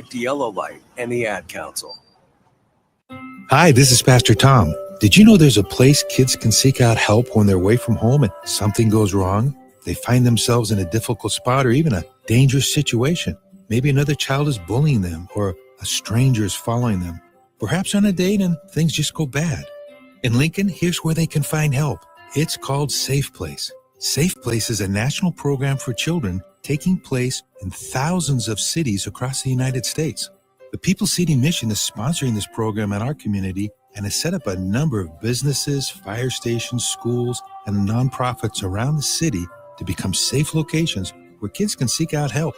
Project Yellow Light, and the Ad Council. Hi, this is Pastor Tom. Did you know there's a place kids can seek out help when they're away from home and something goes wrong? They find themselves in a difficult spot or even a dangerous situation. Maybe another child is bullying them or a stranger is following them. Perhaps on a date and things just go bad. In Lincoln, here's where they can find help. It's called Safe Place. Safe Place is a national program for children taking place in thousands of cities across the United States. The People City Mission is sponsoring this program in our community and has set up a number of businesses, fire stations, schools, and nonprofits around the city to become safe locations where kids can seek out help.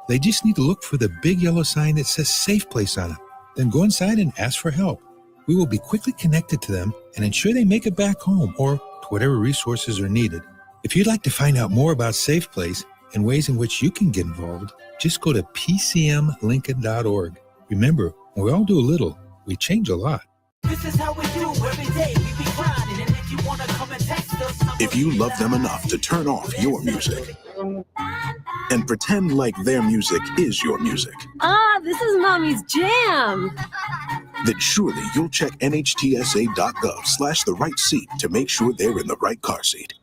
They just need to look for the big yellow sign that says Safe Place on it. Then go inside and ask for help. We will be quickly connected to them and ensure they make it back home or to whatever resources are needed. If you'd like to find out more about Safe Place and ways in which you can get involved, just go to pcmlincoln.org. Remember, when we all do a little, we change a lot. This is how we do every day. We be grinding, and if you want to come and text us, if you love them enough to turn off your music and pretend like their music is your music. This is Mommy's jam. Then surely you'll check nhtsa.gov/the right seat to make sure they're in the right car seat.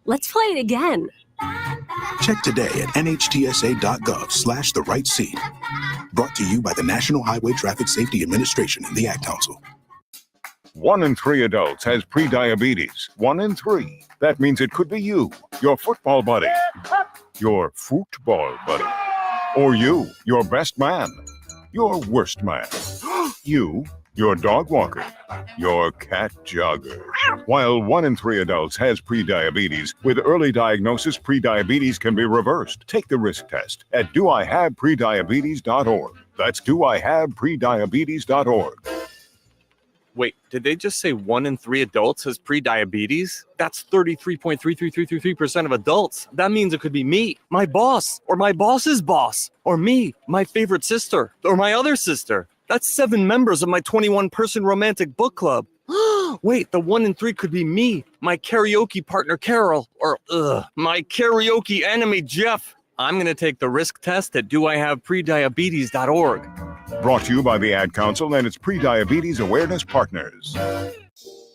Let's play it again. Check today at nhtsa.gov/the right seat. Brought to you by the National Highway Traffic Safety Administration and the Ad Council. 1 in 3 adults has prediabetes. 1 in 3. That means it could be you, your football buddy, your football buddy, or you, your best man, your worst man, you, your dog walker, your cat jogger. While 1 in 3 adults has prediabetes, with early diagnosis, prediabetes can be reversed. Take the risk test at doihaveprediabetes.org. That's doihaveprediabetes.org. Wait, did they just say 1 in 3 adults has prediabetes? That's 33.33333% of adults. That means it could be me, my boss, or my boss's boss, or me, my favorite sister, or my other sister. That's 7 members of my 21-person romantic book club. Wait, the 1 in 3 could be me, my karaoke partner Carol, or my karaoke enemy Jeff. I'm going to take the risk test at doihaveprediabetes.org. Brought to you by the Ad Council and its Prediabetes Awareness Partners.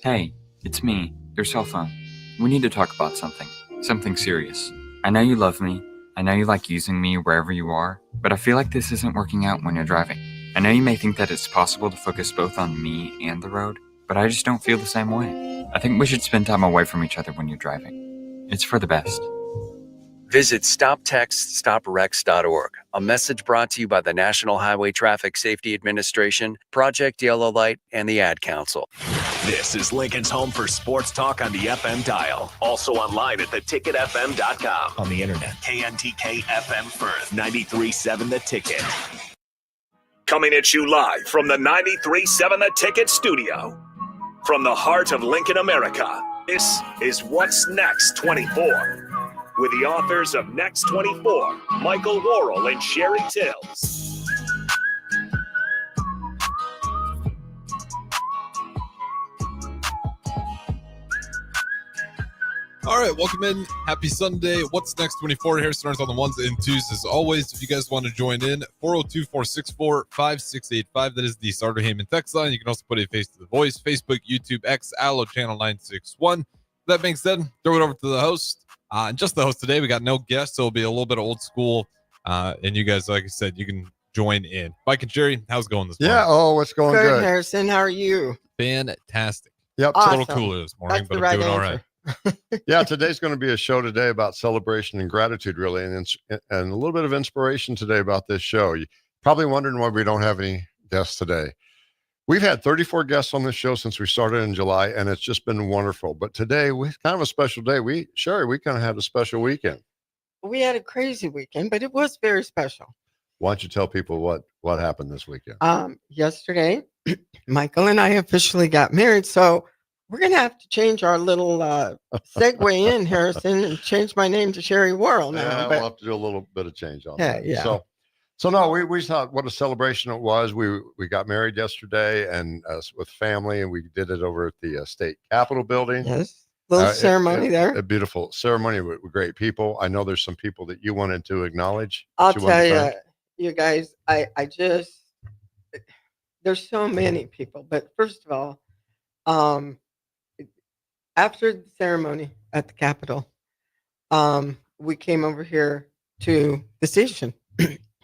Hey, it's me, your cell phone. We need to talk about something serious. I know you love me. I know you like using me wherever you are, but I feel like this isn't working out when you're driving. I know you may think that it's possible to focus both on me and the road, but I just don't feel the same way. I think we should spend time away from each other when you're driving. It's for the best. Visit StopTextStopWrecks.org. A message brought to you by the National Highway Traffic Safety Administration, Project Yellow Light, and the Ad Council. This is Lincoln's home for sports talk on the FM dial. Also online at theticketfm.com. On the internet, KNTK FM Firth, 93.7 The Ticket. Coming at you live from the 93.7 The Ticket studio. From the heart of Lincoln, America, this is What's Next 24. With the authors of Next 24, Michael Worrell and Sherry Tills. All right, welcome in. Happy Sunday. What's Next 24? Harrison Earth on the ones and twos. As always, if you guys want to join in, 402-464-5685. That is the Starter Heyman text line. You can also put a face to the voice. Facebook, YouTube, X, Allo, Channel 961. That being said, throw it over to the host. And just the host today. We got no guests, so it'll be a little bit of old school. And you guys, like I said, you can join in. Mike and Jerry, how's it going this morning? Yeah, it's going good. Harrison, how are you? Fantastic. Yep. Awesome. A little cooler this morning, but I'm doing all right. Yeah, today's going to be a show today about celebration and gratitude, really, and a little bit of inspiration today about this show. You're probably wondering why we don't have any guests today. We've had 34 guests on this show since we started in July, and it's just been wonderful. But today, we kind of a special day. We kind of had a special weekend. We had a crazy weekend, but it was very special. Why don't you tell people what happened this weekend? Yesterday, Michael and I officially got married, so we're going to have to change our little segue in, Harrison, and change my name to Sherry Worrell now. Yeah, we'll have to do a little bit of change on that. Yeah. So no, we thought what a celebration it was. We got married yesterday and with family, and we did it over at the state capitol building. Yes, little ceremony there. A beautiful ceremony with great people. I know there's some people that you wanted to acknowledge. I'll tell you, you guys, I just, there's so many people. But first of all, um, after the ceremony at the Capitol, we came over here to the station.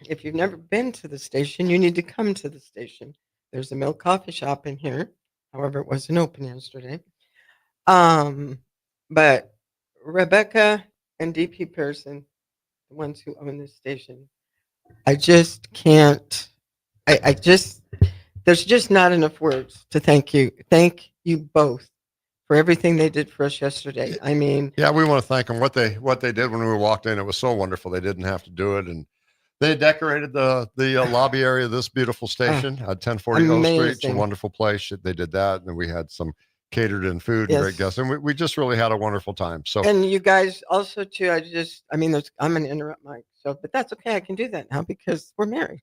If you've never been to the station, you need to come to the station. There's a milk coffee shop in here. However, it wasn't open yesterday. Um, but Rebecca and DP Pearson, the ones who own this station, I just can't. I just there's just not enough words to thank you. Thank you both for everything they did for us yesterday. I mean, Yeah, we want to thank them. What they did when we walked in, it was so wonderful. They didn't have to do it, and they decorated the lobby area of this beautiful station at 1040 O Street. It's a amazing. wonderful place. They did that, and then we had some catered in food and great Yes. guests, and we just really had a wonderful time. So And you guys also too. I mean, I'm going to interrupt Mike. So, but that's okay. I can do that now because we're married.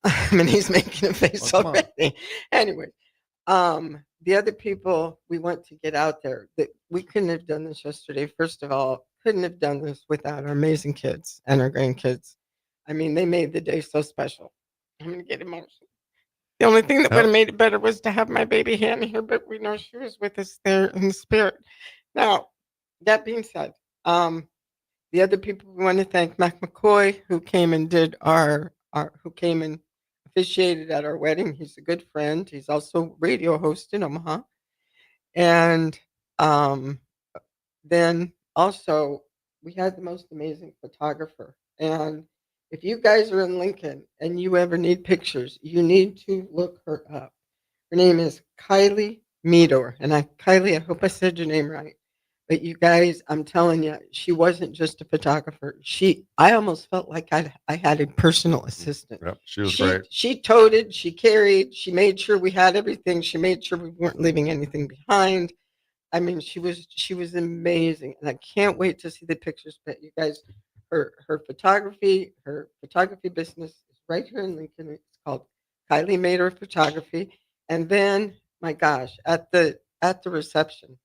I mean, he's making a face come on. already. Anyway, the other people we want to get out there. That we couldn't have done this yesterday. First of all, couldn't have done this without our amazing kids and our grandkids. I mean, they made the day so special. I'm going to get emotional. The only thing that would have made it better was to have my baby Hannah here, but we know she was with us there in the spirit. Now, that being said, the other people we want to thank Mac McCoy, who came and did our who came and officiated at our wedding. He's a good friend. He's also radio host in Omaha. And then also we had the most amazing photographer. And if you guys are in Lincoln and you ever need pictures, you need to look her up. Her name is Kylie Meador. And Kylie, I hope I said your name right. But you guys, I'm telling you, she wasn't just a photographer. I almost felt like I had a personal assistant. Yep, she was great. She toted, she carried, she made sure we had everything. She made sure we weren't leaving anything behind. I mean, she was amazing, and I can't wait to see the pictures. But you guys, her photography business is right here in Lincoln. It's called Kylie Mader Photography. And then, my gosh, at the reception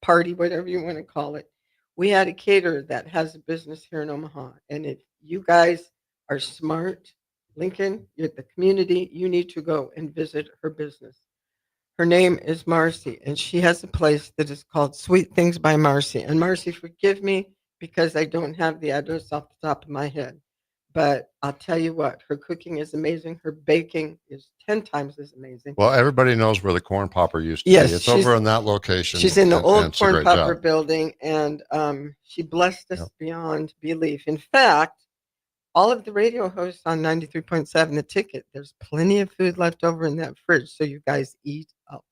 party, whatever you want to call it, we had a caterer that has a business here in Omaha. And if you guys are smart, Lincoln, you're the community, you need to go and visit her business. Her name is Marcy, and she has a place that is called Sweet Things by Marcy. And Marcy, forgive me because I don't have the address off the top of my head. But I'll tell you what, her cooking is amazing. Her baking is 10 times as amazing. Well, everybody knows where the corn popper used to Yes, be. It's over in that location. She's in the and old it's a corn great popper job. building, and she blessed us beyond belief. In fact, all of the radio hosts on 93.7 The Ticket, there's plenty of food left over in that fridge, so you guys eat up.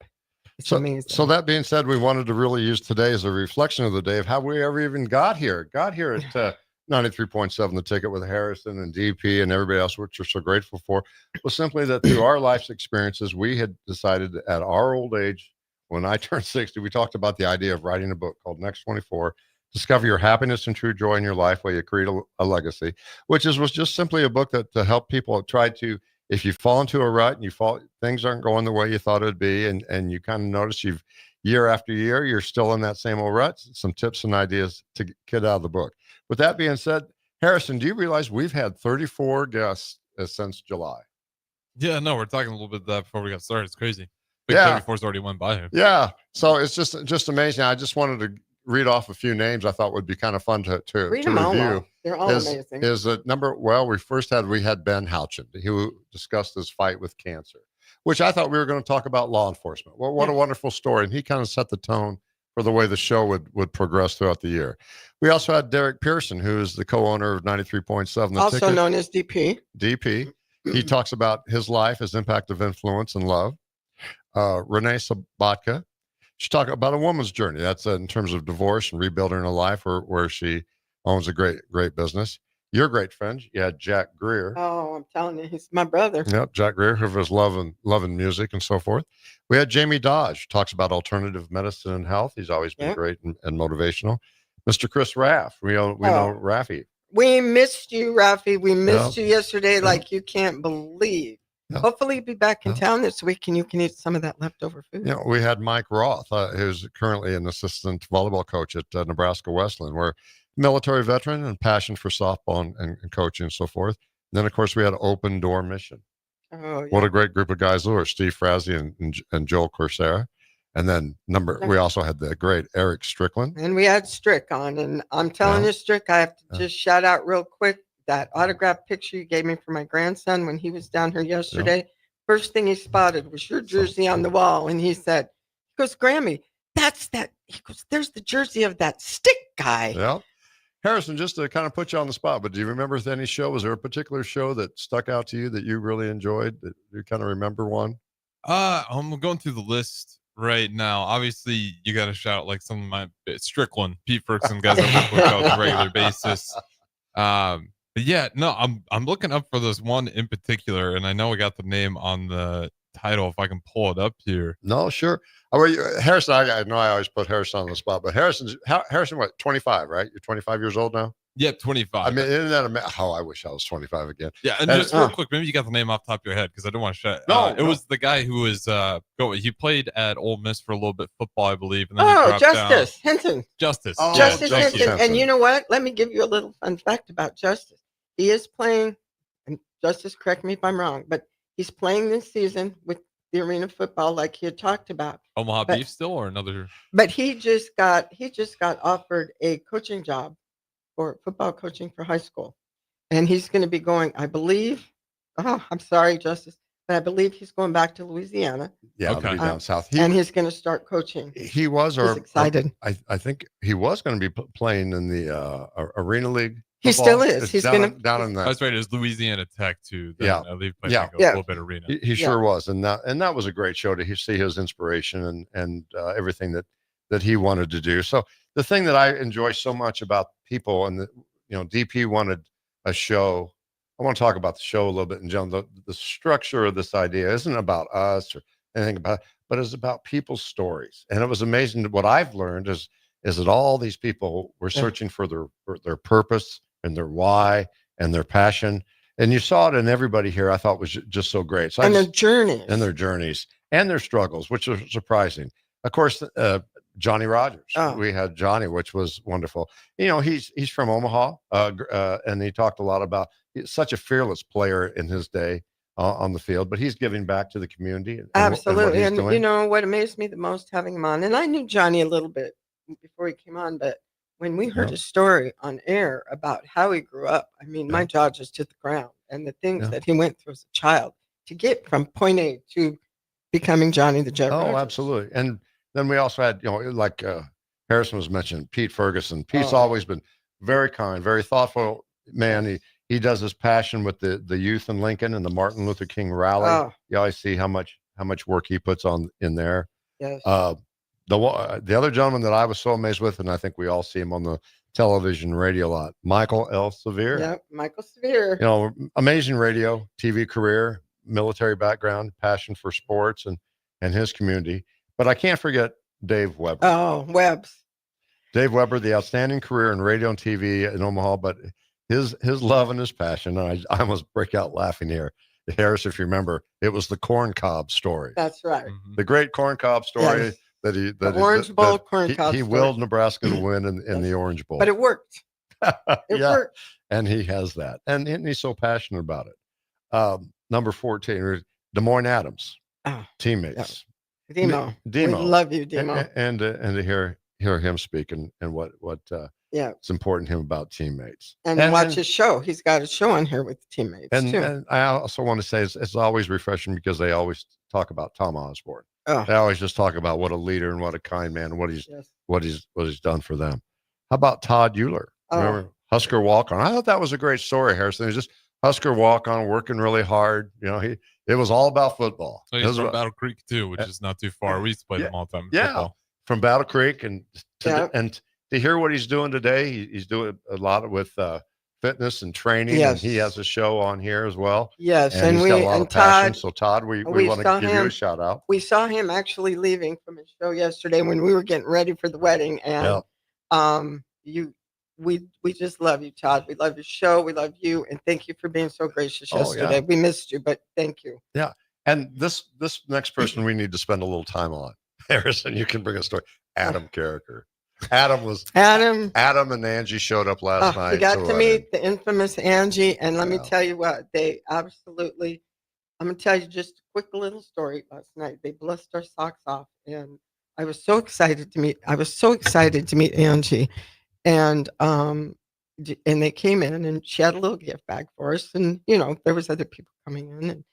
It's amazing. So that being said, we wanted to really use today as a reflection of the day of how we ever even got here. Got here at 93.7 The Ticket with Harrison and DP and everybody else, which we're so grateful for, was simply that through our life's experiences, we had decided at our old age, when I turned 60, we talked about the idea of writing a book called Next 24, Discover Your Happiness and True Joy in Your Life while you create a legacy, which was just simply a book that to help people try to, if you fall into a rut and things aren't going the way you thought it would be, and you kind of notice year after year, you're still in that same old rut, some tips and ideas to get out of the book. With that being said, Harrison, do you realize we've had 34 guests since July? Yeah, no, we're talking a little bit of that before we got started. It's crazy. Big Yeah. 34's already went by here. Yeah. So it's just amazing. I just wanted to read off a few names I thought would be kind of fun to Read them all review. off. They're all amazing. Is that number? Well, we had Ben Houchin, who discussed his fight with cancer, which I thought we were going to talk about law enforcement. Well, what a wonderful story. And he kind of set the tone for the way the show would progress throughout the year. We also had Derek Pearson, who is the co-owner of 93.7 The Also Ticket. known as DP. DP. He talks about his life, his impact of influence and love. Renee Sabatka. She talked about a woman's journey. That's in terms of divorce and rebuilding her life, where she owns a great business. Your great friend, you had Jack Greer. Oh, I'm telling you, he's my brother. Yep, Jack Greer, who was loving music and so forth. We had Jamie Dodge, talks about alternative medicine and health. He's always been great and motivational. Mr. Chris Raff, we know Raffy. We missed you, Rafi. We missed you yesterday like you can't believe. Hopefully you'll be back in town this week and you can eat some of that leftover food. We had Mike Roth, who's currently an assistant volleyball coach at Nebraska Wesleyan, where military veteran and passion for softball and coaching and so forth. Then, of course, we had Open Door Mission. Oh, yeah. What a great group of guys there were. Steve Frazzi and Joel Corsera. And then we also had the great Eric Strickland. And we had Strick on. And I'm telling you, Strick, I have to just shout out real quick that autograph picture you gave me for my grandson when he was down here yesterday. First thing he spotted was your jersey on the wall. And he goes, Grammy, that's that. He goes, there's the jersey of that Stick guy. Yeah. Harrison, just to kind of put you on the spot, but do you remember any show? Was there a particular show that stuck out to you that you really enjoyed, that you kind of remember one? I'm going through the list right now. Obviously, you got to shout out like some of my Strickland, Pete Ferguson guys I work with on a regular basis. But yeah, no, I'm looking up for this one in particular, and I know we got the name on the title if I can pull it up here. No, sure. Harrison, I know I always put Harrison on the spot, but Harrison, what, 25, right? You're 25 years old now? Yep, 25. I mean, isn't that I wish I was 25 again. Yeah, and just real quick, maybe you got the name off the top of your head because I don't want to shut. No, it was the guy who was he played at Ole Miss for a little bit football, I believe. And then Justice Hinton. Justice. Oh, Justice Hinton. And you know what? Let me give you a little fun fact about Justice. He is playing, and Justice, correct me if I'm wrong, but he's playing this season with the arena football like he had talked about. Omaha Beef still or another? But he just got offered a coaching job for football coaching for high school. And he's going to be going, I believe, I'm sorry, Justice, but I believe he's going back to Louisiana. Yeah, okay. Down south. And he's going to start coaching. He was, he's excited. I think he was going to be playing in the Arena League. He still is. He's down going to down in that. That's right. It was Louisiana Tech too. Yeah, I believe a little bit arena. He sure was, and that was a great show to see his inspiration and everything that he wanted to do. So the thing that I enjoy so much about people, and DP wanted a show. I want to talk about the show a little bit in general. The structure of this idea isn't about us or anything but it's about people's stories. And it was amazing. What I've learned is that all these people were searching for their purpose and their why and their passion. And you saw it in everybody here. I thought was just so great. So their journeys. And their journeys and their struggles, which are surprising. Of course, Johnny Rogers. We had Johnny, which was wonderful. He's from Omaha, and he talked a lot about he's such a fearless player in his day on the field, but he's giving back to the community. Absolutely. And you know what amazed me the most having him on, and I knew Johnny a little bit before he came on, but when we heard his story on air about how he grew up, I mean, my jaw just hit the ground, and the things that he went through as a child to get from point A to becoming Johnny the Jet Rogers. Oh, absolutely. And then we also had, like Harrison was mentioned, Pete Ferguson. Pete's always been very kind, very thoughtful man. He does his passion with the youth in Lincoln and the Martin Luther King rally. You always see how much work he puts on in there. Yes. The other gentleman that I was so amazed with, and I think we all see him on the television, radio a lot, Michael L. Severe. Yep, Michael Severe. Amazing radio, TV career, military background, passion for sports and his community. But I can't forget Dave Weber. Oh, Webbs. Dave Weber, the outstanding career in radio and TV in Omaha, but his love and his passion, and I almost break out laughing here. Harris, if you remember, it was the corn cob story. That's right. The great corn cob story. Yes. The Orange Bowl corn cob. He willed Nebraska to win in the Orange Bowl. But it worked. It worked. And he has that. And he's so passionate about it. Number 14, Des Moines Adams. Teammates. Demo. We love you, Demo. And to hear him speak and what it's important to him about teammates. And watch his show. He's got a show on here with teammates too. And I also want to say it's always refreshing because they always talk about Tom Osborne. They always just talk about what a leader and what a kind man and what he's done for them. How about Todd Euler? Remember Husker walk-on? I thought that was a great story, Harrison. It was just Husker walk-on, working really hard. It was all about football. So he's from Battle Creek too, which is not too far. We used to play them all the time. Football. From Battle Creek and to hear what he's doing today, he's doing a lot with fitness and training. Yes. And he has a show on here as well. Yes, and he's got a lot of passion. So Todd, we want to give you a shout out. We saw him actually leaving from his show yesterday when we were getting ready for the wedding, and we just love you, Todd. We love your show. We love you, and thank you for being so gracious yesterday. We missed you, but thank you. Yeah, and this next person we need to spend a little time on. Harrison, you can bring a story. Adam Carricker. Adam was Adam. Adam and Angie showed up last night. We got to meet the infamous Angie, and let me tell you what, they absolutely. I'm gonna tell you just a quick little story. Last night, they blessed our socks off, and I was so excited to meet. I was so excited to meet Angie, and and they came in, and she had a little gift bag for us, and there was other people coming in,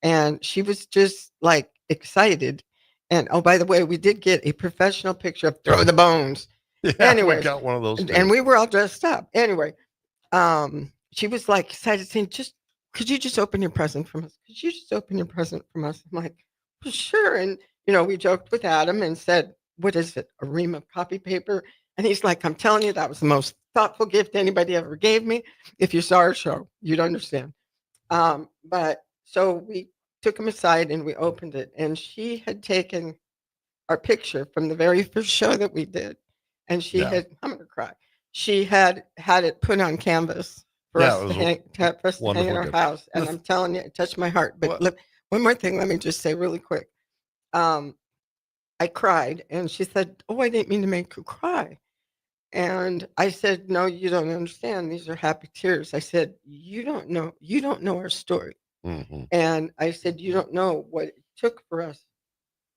and she was just like excited. And oh, by the way, we did get a professional picture of Throw the Bones. Yeah, anyway, we got one of those, and we were all dressed up. Anyway, she was like excited, saying, "Just could you just open your present from us? Could you just open your present from us?" I'm like, well, "Sure." And we joked with Adam and said, "What is it? A ream of copy paper?" And he's like, "I'm telling you, that was the most thoughtful gift anybody ever gave me. If you saw our show, you'd understand." But so we took him aside and we opened it, and she had taken our picture from the very first show that we did, and she had. I'm gonna cry. She had it put on canvas for us to hang, for us to hang in our house, and I'm telling you, it touched my heart. But look, one more thing, let me just say really quick. I cried, and she said, "Oh, I didn't mean to make you cry." And I said, "No, you don't understand. These are happy tears." I said, You don't know our story." Mm-hmm. And I said, "You don't know what it took for us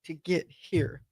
to get here."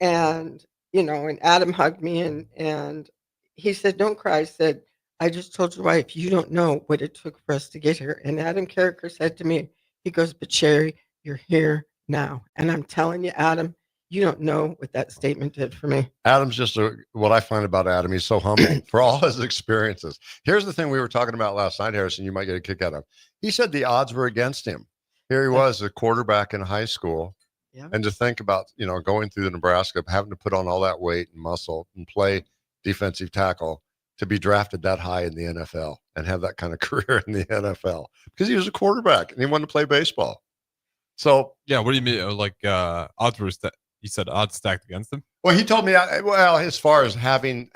And, and Adam hugged me and he said, "Don't cry." I said, "I just told your wife, you don't know what it took for us to get here." And Adam Carricker said to me, he goes, "But Sherry, you're here now." And I'm telling you, Adam, you don't know what that statement did for me. Adam's just what I find about Adam. He's so humble for all his experiences. Here's the thing we were talking about last night, Harrison. You might get a kick out of. He said the odds were against him. Here he was, a quarterback in high school. Yeah. And to think about, going through the Nebraska, having to put on all that weight and muscle and play defensive tackle to be drafted that high in the NFL and have that kind of career in the NFL because he was a quarterback and he wanted to play baseball. So yeah, what do you mean? Like odds were you said odds stacked against him? Well, he told me, as far as having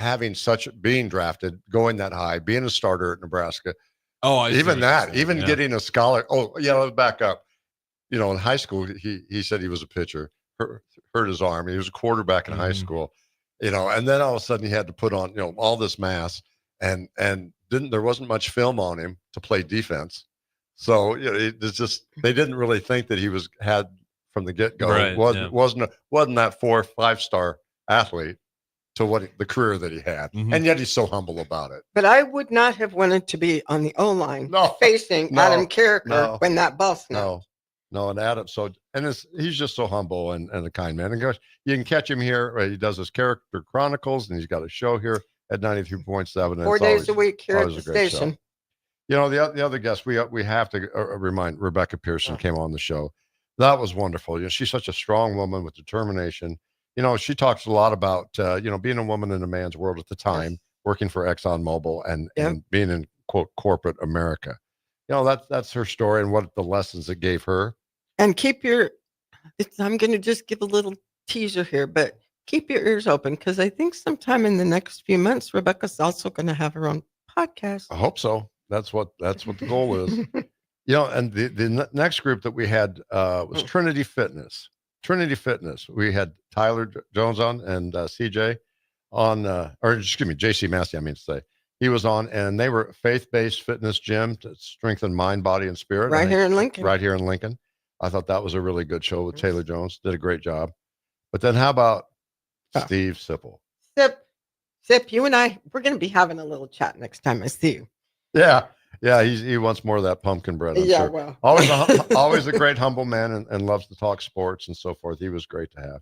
being drafted, going that high, being a starter at Nebraska. Oh, even getting a scholar. Oh, yeah, let's back up. In high school, he said he was a pitcher, hurt his arm. He was a quarterback in high school, and then all of a sudden he had to put on, all this mass and there wasn't much film on him to play defense. So, it's just, they didn't really think that he had from the get-go. Right, wasn't that 4 or 5-star athlete to the career that he had. Mm-hmm. And yet he's so humble about it. But I would not have wanted to be on the O-line facing Adam Carricker when that ball snapped. No, and Adam. He's just so humble and a kind man. And gosh, you can catch him here. Right? He does his Character Chronicles, and he's got a show here at 93.7. 4 days a week here at the station. Show. The other guest we have to remind, Rebecca Pearson came on the show. That was wonderful. She's such a strong woman with determination. She talks a lot about being a woman in a man's world at the time, working for ExxonMobil and being in quote corporate America. That's her story and what the lessons it gave her. And I'm going to just give a little teaser here, but keep your ears open because I think sometime in the next few months, Rebecca's also going to have her own podcast. I hope so. That's what the goal is. And the next group that we had was Trinity Fitness. Trinity Fitness. We had Tyler Jones on and CJ on, JC Massey, I mean to say. He was on, and they were faith-based fitness gym to strengthen mind, body, and spirit. Right here in Lincoln. Right here in Lincoln. I thought that was a really good show with Taylor Jones. Did a great job. But then how about Steve Sipple? Sip, you and I, we're going to be having a little chat next time I see you. Yeah. He wants more of that pumpkin bread. I'm sure. Well. Always a great, humble man and loves to talk sports and so forth. He was great to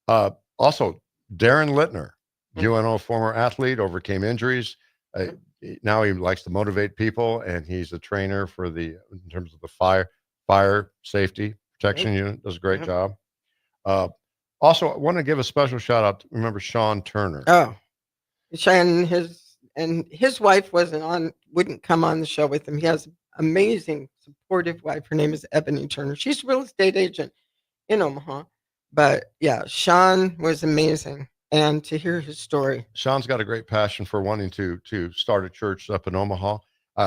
have. Also, Darren Littner, UNO former athlete, overcame injuries. Now he likes to motivate people, and he's a trainer in terms of the fire safety protection unit. Does a great job. Also, I want to give a special shout out. Remember Sean Turner? Oh, Sean, his wife wouldn't come on the show with him. He has an amazing, supportive wife. Her name is Ebony Turner. She's a real estate agent in Omaha. But yeah, Sean was amazing. And to hear his story. Sean's got a great passion for wanting to start a church up in Omaha.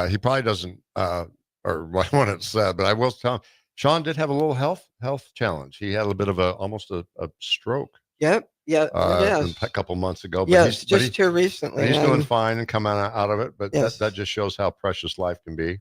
He probably doesn't, or I want it said, but I will tell him, Sean did have a little health challenge. He had a bit of almost a stroke. Yep. Yeah, yes. a couple months ago. But Yes, just here recently. He's doing and fine and coming out of it. But Yes. that just shows how precious life can be.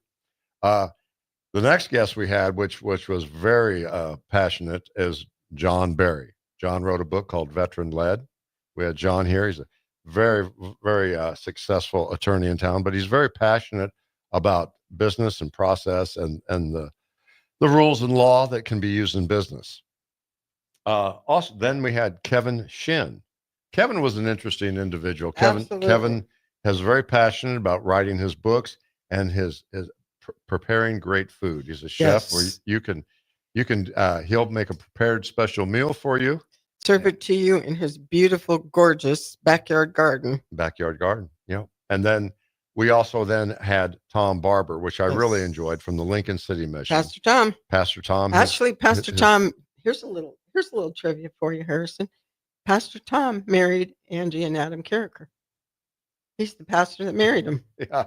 The next guest we had, which was very passionate, is John Barry. John wrote a book called Veteran Led. We had John here. He's a very, very successful attorney in town, but he's very passionate about business and process and the rules and law that can be used in business. Also, then we had Kevin Shin. Kevin was an interesting individual. Absolutely. Kevin is very passionate about writing his books and his preparing great food. He's a chef where Yes. you can he'll make a prepared special meal for you. Serve it to you in his beautiful, gorgeous backyard garden. Yeah. And then we also then had Tom Barber, which I really Yes. enjoyed, from the Lincoln City Mission. Pastor Tom. his- Actually, Pastor his- Tom, here's a little trivia for you, Harrison. Pastor Tom married Angie and Adam Carricker. He's the pastor that married him. Yeah.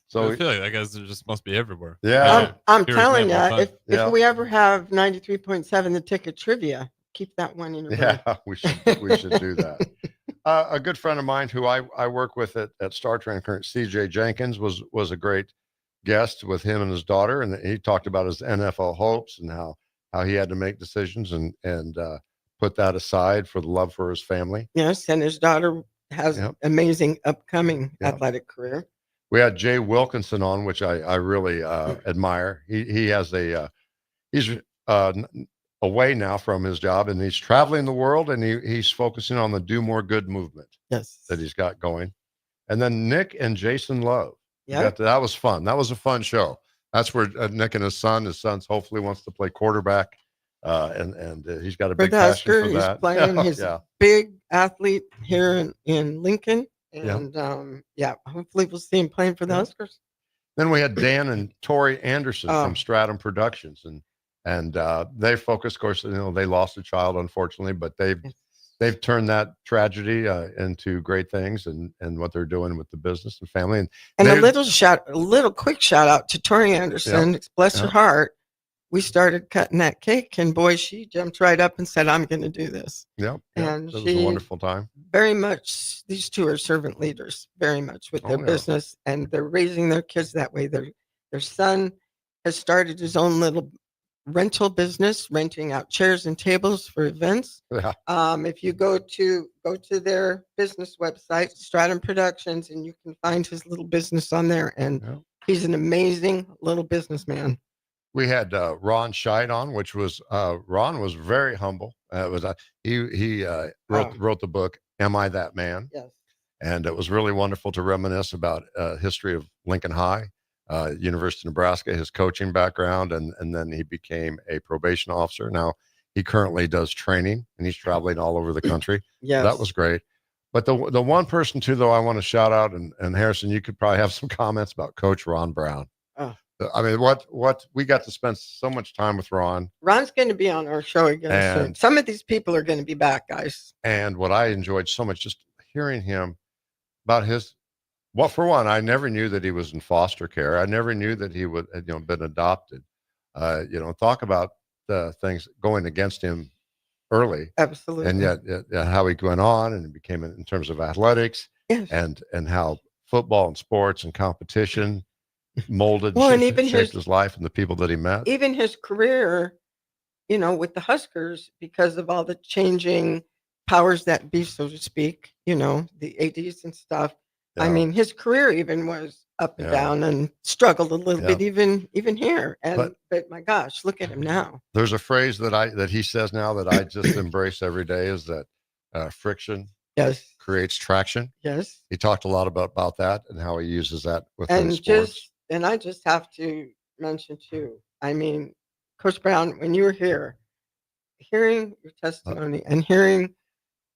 So So I feel like that guy's just must be everywhere. Yeah. I'm Hear his telling you, name all the time. if we ever have 93.7 the ticket trivia, keep that one in your brain. yeah, we should do that. A good friend of mine who I work with at Star Trek Current, CJ Jenkins, was a great guest with him and his daughter, and he talked about his NFL hopes and how he had to make decisions and put that aside for the love for his family. Yes, and his daughter has Yep. amazing upcoming Yep. athletic career. We had Jay Wilkinson on, which I really admire. He has he's away now from his job, and he's traveling the world, and he's focusing on the Do More Good movement Yes. that he's got going. And then Nick and Jason Love. Yeah. That was fun. That was a fun show. That's where Nick and his son's hopefully wants to play quarterback, and he's got a For big the passion Husker, for he's that. playing his Yeah. big athlete here in Lincoln. Yeah. And hopefully we'll see him playing for the Yeah. Huskers. Then we had Dan and Tori Anderson Oh. from Stratum Productions, and they focused. Of course, they lost a child, unfortunately, but they've turned that tragedy into great things, and what they're doing with the business and family. And they- a little quick shout out to Tori Anderson. Bless her Yeah. heart. We started cutting that cake, and boy, she jumped right up and said, "I'm going to do this." Yeah, And it was she a wonderful time. very much. These two are servant leaders, very much with their Oh, yeah. business, and they're raising their kids that way. Their son has started his own little rental business, renting out chairs and tables for events. Yeah. If you go to their business website, Stratum Productions, and you can find his little business on there, and Yeah. he's an amazing little businessman. We had Ron Scheid on, which was Ron was very humble. It was he wrote the book "Am I That Man?" Yes. And it was really wonderful to reminisce about history of Lincoln High, University of Nebraska, his coaching background, and then he became a probation officer. Now he currently does training, and he's traveling all over the country. Yes. That was great. But the one person too, though, I want to shout out, and Harrison, you could probably have some comments about Coach Ron Brown. Oh. I mean, what we got to spend so much time with Ron. Ron's going to be on our show again soon. And- Some of these people are going to be back, guys. And what I enjoyed so much, just hearing him about for one, I never knew that he was in foster care. I never knew that he had been adopted. Talk about the things going against him early. Absolutely. And yet how he went on and became in terms of athletics, Yes. and how football and sports and competition molded, Well, and shaped even his life and the people that he met. Even his career, with the Huskers, because of all the changing powers that be, so to speak, the ADs and stuff. I Yeah. mean, his career even was up and Yeah. down and struggled a little Yeah. bit, even here. And but my gosh, look at him now. There's a phrase that he says now that I just embrace every day, is that friction Yes. creates traction. Yes. He talked a lot about that and how he uses that within sports. And I just have to mention too. I mean, Coach Brown, when you were here, hearing your testimony and hearing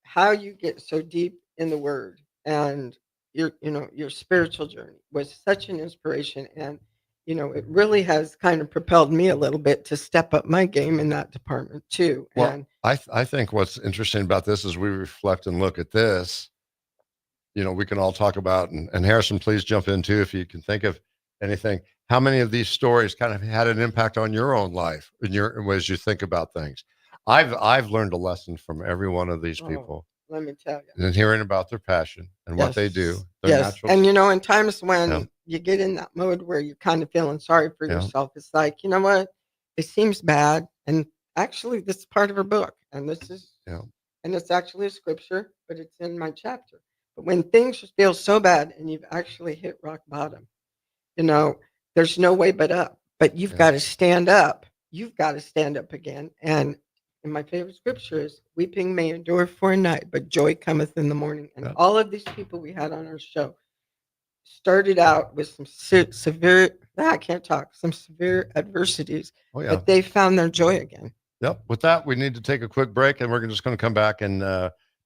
how you get so deep in the Word and your spiritual journey was such an inspiration. And it really has kind of propelled me a little bit to step up my game in that department too. Well, And I think what's interesting about this is we reflect and look at this. We can all talk about, and Harrison, please jump in too if you can think of anything. How many of these stories kind of had an impact on your own life in your ways you think about things? I've learned a lesson from every one of these people let me tell you. And hearing about their passion and what they do. Their Yes. natural. And, in times when Yeah. you get in that mode where you're kind of feeling sorry for Yeah. yourself, it's like, you know what? It seems bad. And actually, this is part of her book. And this is, Yeah. and it's actually a scripture, but it's in my chapter. But when things just feel so bad and you've actually hit rock bottom, there's no way but up. But you've got to stand up. You've got to stand up again. And my favorite scripture is, weeping may endure for a night, but joy cometh in the morning. And all of these people we had on our show started out with some severe adversities, Oh, yeah. but they found their joy again. Yep. With that, we need to take a quick break, and we're just going to come back and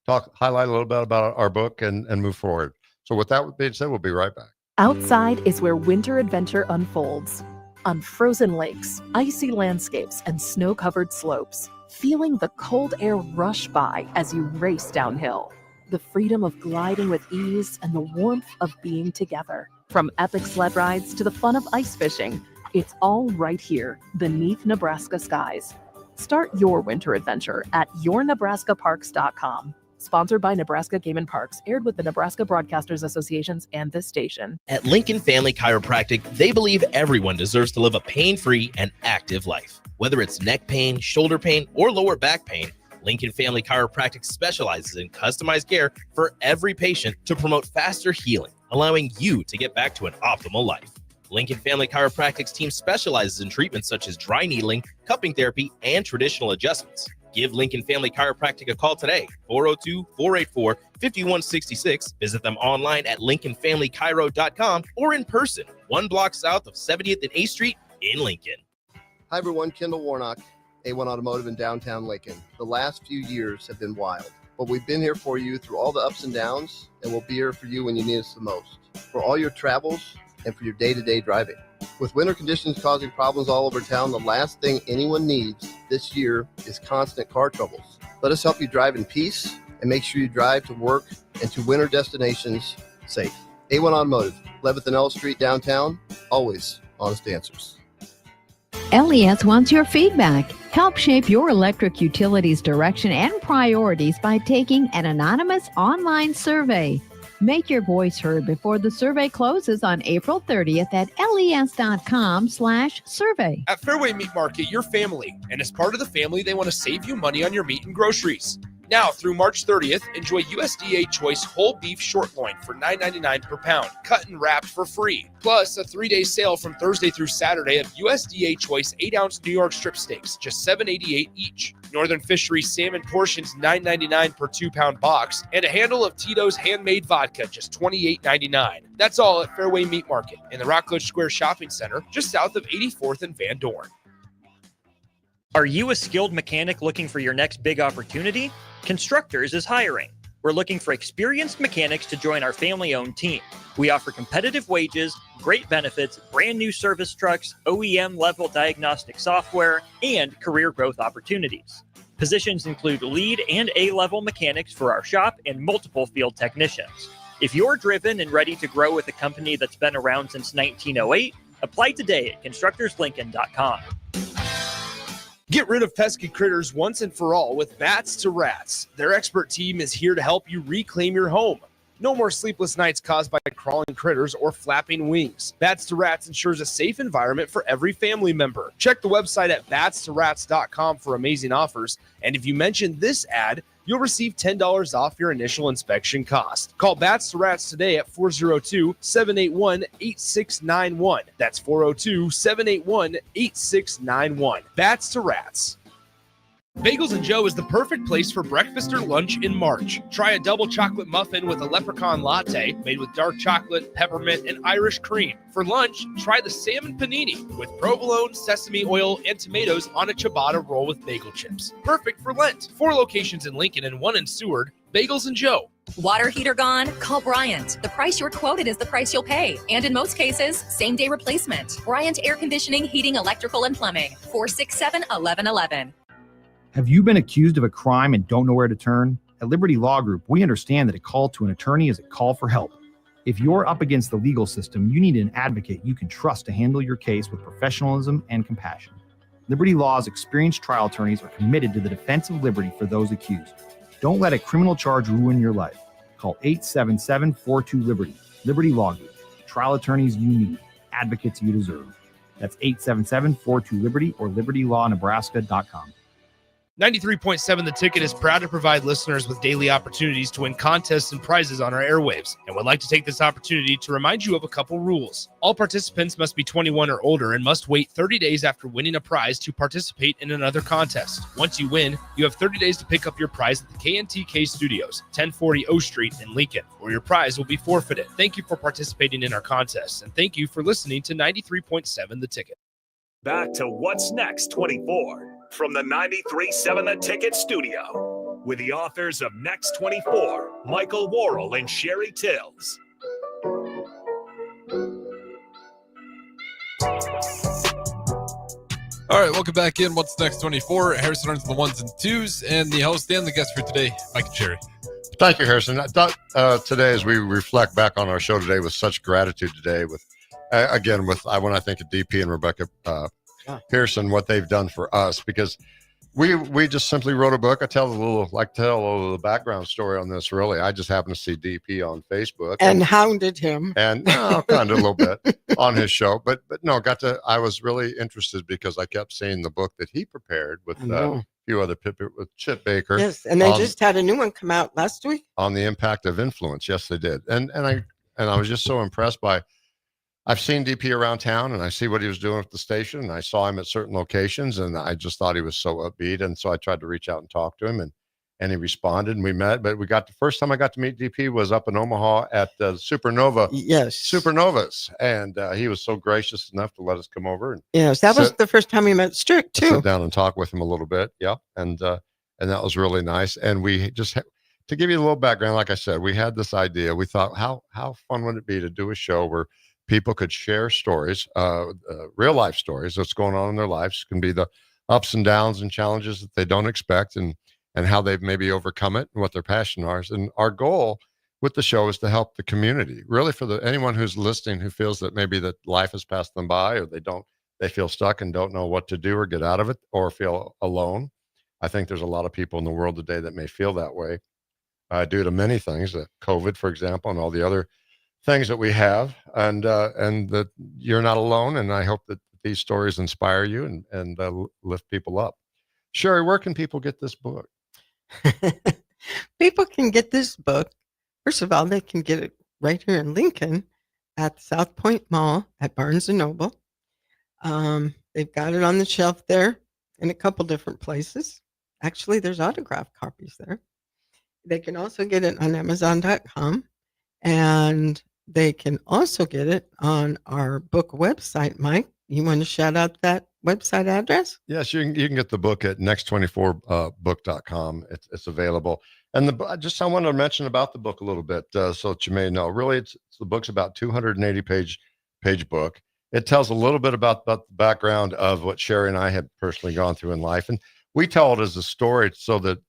highlight a little bit about our book and move forward. So with that being said, we'll be right back. Outside is where winter adventure unfolds. On frozen lakes, icy landscapes, and snow-covered slopes, feeling the cold air rush by as you race downhill. The freedom of gliding with ease and the warmth of being together. From epic sled rides to the fun of ice fishing, it's all right here beneath Nebraska skies. Start your winter adventure at yournebraskaparks.com. Sponsored by Nebraska Game and Parks, aired with the Nebraska Broadcasters Associations and this station. At Lincoln Family Chiropractic, they believe everyone deserves to live a pain-free and active life. Whether it's neck pain, shoulder pain, or lower back pain, Lincoln Family Chiropractic specializes in customized care for every patient to promote faster healing, allowing you to get back to an optimal life. Lincoln Family Chiropractic's team specializes in treatments such as dry needling, cupping therapy, and traditional adjustments. Give Lincoln Family Chiropractic a call today, 402-484-5166. Visit them online at lincolnfamilychiro.com or in person, 1 block south of 70th and 8th Street in Lincoln. Hi, everyone. Kendall Warnock, A1 Automotive in downtown Lincoln. The last few years have been wild, but we've been here for you through all the ups and downs, and we'll be here for you when you need us the most. For all your travels and for your day-to-day driving. With winter conditions causing problems all over town, the last thing anyone needs this year is constant car troubles. Let us help you drive in peace and make sure you drive to work and to winter destinations safe. A1 Automotive, 11th and L Street downtown, always honest answers. LES wants your feedback. Help shape your electric utility's direction and priorities by taking an anonymous online survey. Make your voice heard before the survey closes on April 30th at les.com/survey. At Fairway Meat Market, you're family, and as part of the family, they want to save you money on your meat and groceries. Now through March 30th, enjoy USDA Choice whole beef short loin for $9.99 per pound, cut and wrapped for free. Plus a 3-day sale from Thursday through Saturday of USDA Choice 8-ounce New York strip steaks, just $7.88 each. Northern Fisheries salmon portions $9.99 per 2-pound box, and a handle of Tito's handmade vodka, just $28.99. That's all at Fairway Meat Market in the Rockledge Square Shopping Center, just south of 84th and Van Dorn. Are you a skilled mechanic looking for your next big opportunity? Constructors is hiring. We're looking for experienced mechanics to join our family-owned team. We offer competitive wages, great benefits, brand new service trucks, OEM-level diagnostic software, and career growth opportunities. Positions include lead and A-level mechanics for our shop and multiple field technicians. If you're driven and ready to grow with a company that's been around since 1908, apply today at constructorslincoln.com. Get rid of pesky critters once and for all with Bats to Rats. Their expert team is here to help you reclaim your home. No more sleepless nights caused by crawling critters or flapping wings. Bats to Rats ensures a safe environment for every family member. Check the website at batstoRats.com for amazing offers. And if you mention this ad, you'll receive $10 off your initial inspection cost. Call Bats to Rats today at 402-781-8691. That's 402-781-8691. Bats to Rats. Bagels & Joe is the perfect place for breakfast or lunch in March. Try a double chocolate muffin with a leprechaun latte made with dark chocolate, peppermint, and Irish cream. For lunch, try the salmon panini with provolone, sesame oil, and tomatoes on a ciabatta roll with bagel chips. Perfect for Lent. 4 locations in Lincoln and 1 in Seward. Bagels & Joe. Water heater gone? Call Bryant. The price you're quoted is the price you'll pay. And in most cases, same-day replacement. Bryant Air Conditioning, Heating, Electrical, and Plumbing. 467-1111. Have you been accused of a crime and don't know where to turn? At Liberty Law Group, we understand that a call to an attorney is a call for help. If you're up against the legal system, you need an advocate you can trust to handle your case with professionalism and compassion. Liberty Law's experienced trial attorneys are committed to the defense of liberty for those accused. Don't let a criminal charge ruin your life. Call 877-42-LIBERTY. Liberty Law Group. Trial attorneys you need. Advocates you deserve. That's 877-42-LIBERTY or libertylawnebraska.com. 93.7 The Ticket is proud to provide listeners with daily opportunities to win contests and prizes on our airwaves, and would like to take this opportunity to remind you of a couple rules. All participants must be 21 or older and must wait 30 days after winning a prize to participate in another contest. Once you win, you have 30 days to pick up your prize at the KNTK Studios, 1040 O Street in Lincoln, or your prize will be forfeited. Thank you for participating in our contests, and thank you for listening to 93.7 The Ticket. Back to What's Next 24 from the 93.7 The Ticket studio with the authors of Next 24, Michael Worrell and Sherry Tills. All right, welcome back in. What's Next 24? Harrison runs the ones and twos, and the host and the guest for today, Mike and Sherry. Thank you, Harrison. I thought today, as we reflect back on our show today with such gratitude today, with again, when I think of DP and Rebecca Pearson, what they've done for us, because we just simply wrote a book. I tell a little background story on this. Really, I just happened to see DP on Facebook and hounded him, and kind of a little bit on his show. But no, I was really interested because I kept seeing the book that he prepared with a few other people, with Chip Baker. Yes, and they just had a new one come out last week on the impact of influence. Yes, they did, and I was just so impressed by. I've seen DP around town, and I see what he was doing at the station, and I saw him at certain locations, and I just thought he was so upbeat, and so I tried to reach out and talk to him, and he responded, and we met. But the first time I got to meet DP was up in Omaha at the Supernovas, and he was so gracious enough to let us come over. And that was the first time we met Strick too. Sit down and talk with him a little bit, and that was really nice. And we just to give you a little background, like I said, we had this idea. We thought, how fun would it be to do a show where people could share stories, real life stories that's going on in their lives. It can be the ups and downs and challenges that they don't expect, and how they've maybe overcome it and what their passion are. And our goal with the show is to help the community, really, for anyone who's listening who feels that maybe that life has passed them by, or they feel stuck and don't know what to do or get out of it, or feel alone. I think there's a lot of people in the world today that may feel that way due to many things, COVID, for example, and all the other things that we have, and that you're not alone. And I hope that these stories inspire you and lift people up. Sherry, where can people get this book? People can get this book. First of all, they can get it right here in Lincoln at the South Point Mall at Barnes & Noble. They've got it on the shelf there in a couple different places. Actually, there's autographed copies there. They can also get it on Amazon.com, and they can also get it on our book website. Mike, you want to shout out that website address? Yes, you can get the book at next24book.com. It's available. And I wanted to mention about the book a little bit so that you may know. Really, the book's about 280 page book. It tells a little bit about the background of what Sherry and I had personally gone through in life. And we tell it as a story so that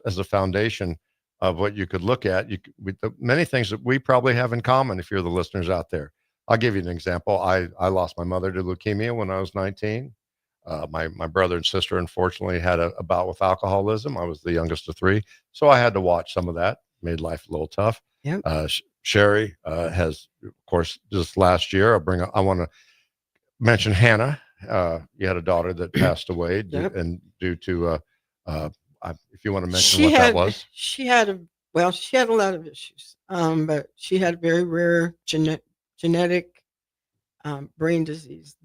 as a foundation of what you could look at, many things that we probably have in common if you're the listeners out there. I'll give you an example. I lost my mother to leukemia when I was 19. My brother and sister, unfortunately, had a bout with alcoholism. I was the youngest of three, so I had to watch some of that. Made life a little tough. Yep. Sherry has, of course, just last year. I want to mention Hannah. You had a daughter that passed away due to if you want to mention that was. She had a lot of issues, but she had very rare genetic brain disease.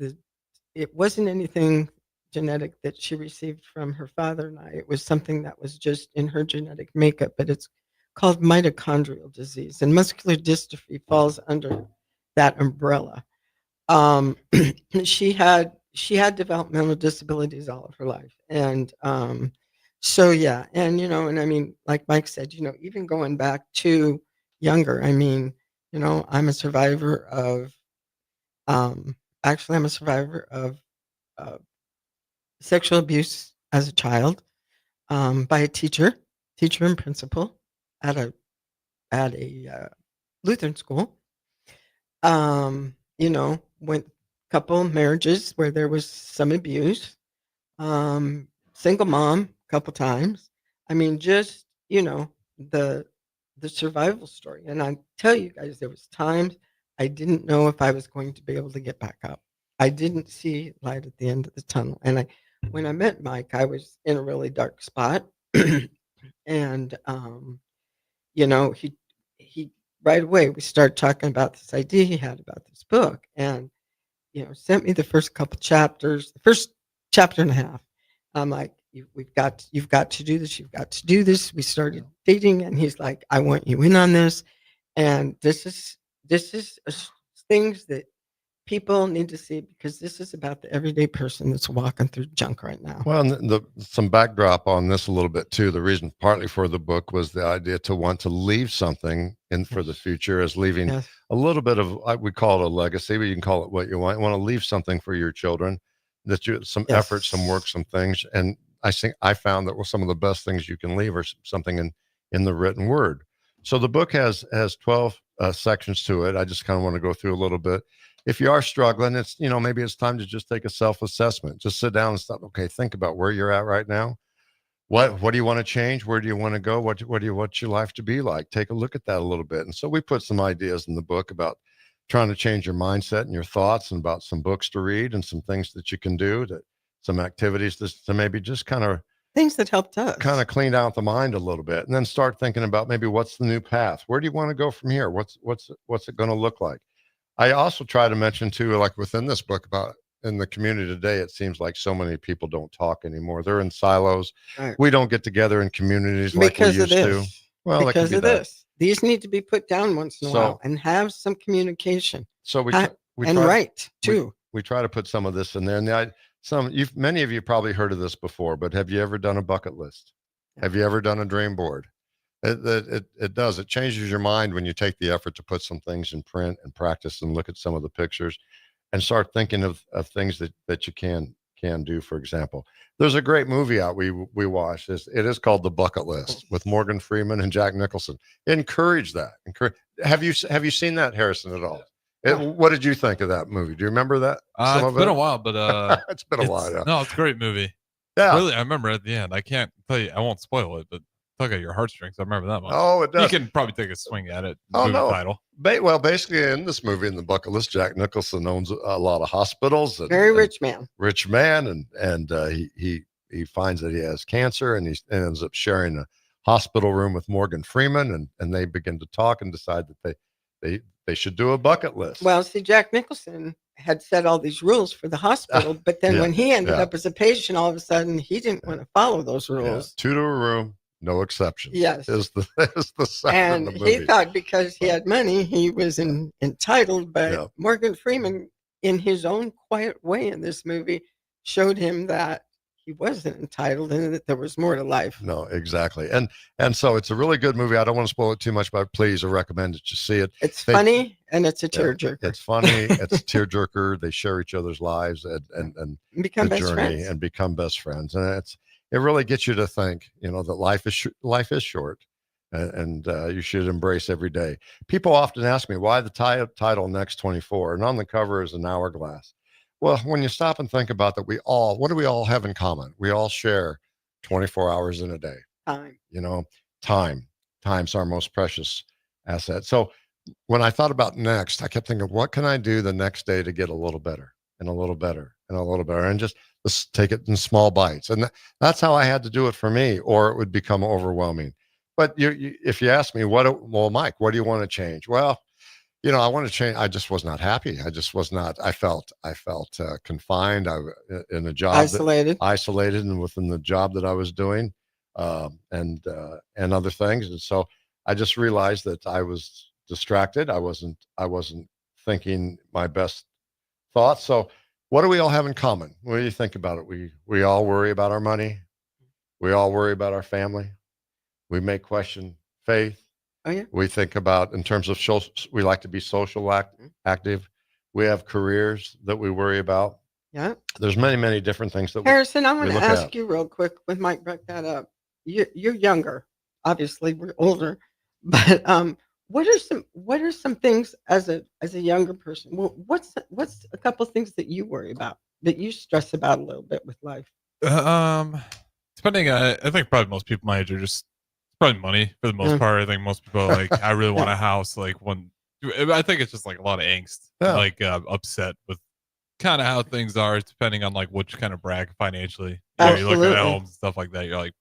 It wasn't anything genetic that she received from her father and I. It was something that was just in her genetic makeup, but it's called mitochondrial disease, and muscular dystrophy falls under that umbrella. She had developmental disabilities all of her life, and so yeah, and and I mean, like Mike said, even going back to younger, I mean, I'm a survivor of sexual abuse as a child by a teacher and principal at a Lutheran school. Went couple marriages where there was some abuse. Single mom a couple times. I mean, just you know, the survival story. And I tell you guys, there was times I didn't know if I was going to be able to get back up. I didn't see light at the end of the tunnel. And when I met Mike, I was in a really dark spot. And he right away we started talking about this idea he had about this book, and sent me the first couple chapters, the first chapter and a half. I'm like, you've got to do this. You've got to do this. We started dating, and he's like, I want you in on this. And this is things that people need to see, because this is about the everyday person that's walking through junk right now. Well, and some backdrop on this a little bit too. The reason partly for the book was the idea to want to leave something in for the future, as leaving a little bit of, we call it a legacy, but you can call it what you want. You want to leave something for your children, that you some effort, some work, some things. And I think I found that some of the best things you can leave are something in the written word. So the book has 12 sections to it. I just kind of want to go through a little bit. If you are struggling, it's, maybe it's time to just take a self-assessment. Just sit down and stop. Okay, think about where you're at right now. What do you want to change? Where do you want to go? What do you want your life to be like? Take a look at that a little bit. And so we put some ideas in the book about trying to change your mindset and your thoughts, and about some books to read and some things that you can do, some activities to maybe just kind of things that helped us kind of clean out the mind a little bit, and then start thinking about maybe what's the new path? Where do you want to go from here? What's it going to look like? I also try to mention too, like within this book, about in the community today, it seems like so many people don't talk anymore. They're in silos. Right. We don't get together in communities like we used to. Well, because that of could be that. this, these need to be put down once in a while and have some communication. So we write too. We try to put some of this in there. And many of you probably heard of this before, but have you ever done a bucket list? Have you ever done a dream board? It does. It changes your mind when you take the effort to put some things in print and practice and look at some of the pictures and start thinking of things that you can do. For example, there's a great movie out we watched. It is called The Bucket List with Morgan Freeman and Jack Nicholson. Encourage that. Have you seen that, Harrison, at all? What did you think of that movie? Do you remember that? It's been a while, but it's been a while. Yeah. No, it's a great movie. Yeah, really, I remember at the end. I can't tell you. I won't spoil it, but tug at your heartstrings. I remember that one. Oh, it does. You can probably take a swing at it. Oh, no. Title. Well, basically, in this movie, in The Bucket List, Jack Nicholson owns a lot of hospitals. Very rich man. Rich man, and he finds that he has cancer, and he ends up sharing a hospital room with Morgan Freeman, and they begin to talk and decide that they should do a bucket list. Well, see, Jack Nicholson had set all these rules for the hospital, but then when he ended up as a patient, all of a sudden he didn't want to follow those rules. 2 to a room, no exceptions. Yes, is the sign and of the movie. He thought because he had money, he was entitled. But Morgan Freeman, in his own quiet way in this movie, showed him that he wasn't entitled and that there was more to life. No, exactly. And so it's a really good movie. I don't want to spoil it too much, but please, I recommend that you see it. It's funny and it's a tearjerker. It's funny. It's a tearjerker. They share each other's lives and become best friends. And become best friends. And it really gets you to think, that life is short, and you should embrace every day. People often ask me why the title Next 24, and on the cover is an hourglass. Well, when you stop and think about that, what do we all have in common? We all share 24 hours in a day. Time. Time's our most precious asset. So when I thought about next, I kept thinking, what can I do the next day to get a little better and a little better and a little better, and just let's take it in small bites. And that's how I had to do it for me, or it would become overwhelming. But if you ask me, Mike, what do you want to change? Well, I want to change. I just was not happy. I just was not. I felt confined. In a job, isolated, and within the job that I was doing, and other things. And so I just realized that I was distracted. I wasn't thinking my best thoughts. So what do we all have in common? What do you think about it? We all worry about our money. We all worry about our family. We may question faith. Oh, yeah. We think about, in terms of we like to be social active. We have careers that we worry about. Yeah. There's many, many different things that Harrison, I want to ask you real quick when Mike brought that up. You're younger. Obviously, we're older. But what are some things as a younger person? What's a couple of things that you worry about, that you stress about a little bit with life? Depending, I think probably most people my age are just Probably money for the most part. I think most people are like, I really want Yeah. a house. Like I think it's just like a lot of angst, Yeah. like upset with kind of how things are, depending on like which kind of bracket financially. You look at Absolutely. homes and stuff like that. You're like,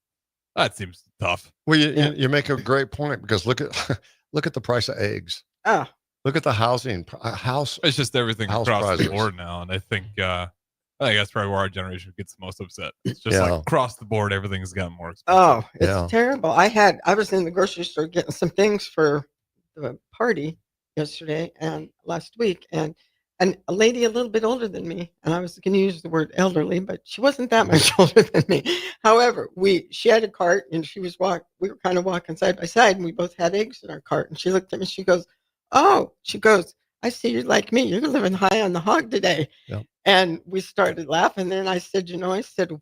that seems tough. Well, you make a great point because look at look at the price of eggs. Ah, Look at the house. It's just everything house across prices. the board now, and I think that's probably where our generation gets the most upset. It's just Yeah. like across the board, everything's gotten more expensive. oh, it's Yeah. terrible. I was in the grocery store getting some things for the party yesterday and last week, and a lady a little bit older than me, and I was going to use the word elderly, but she wasn't that much older than me. However, she had a cart, and we were kind of walking side by side, and we both had eggs in our cart, and she looked at me, she goes, I see you're like me. You're living high on the hog today. Yeah. And we started laughing. Then I said,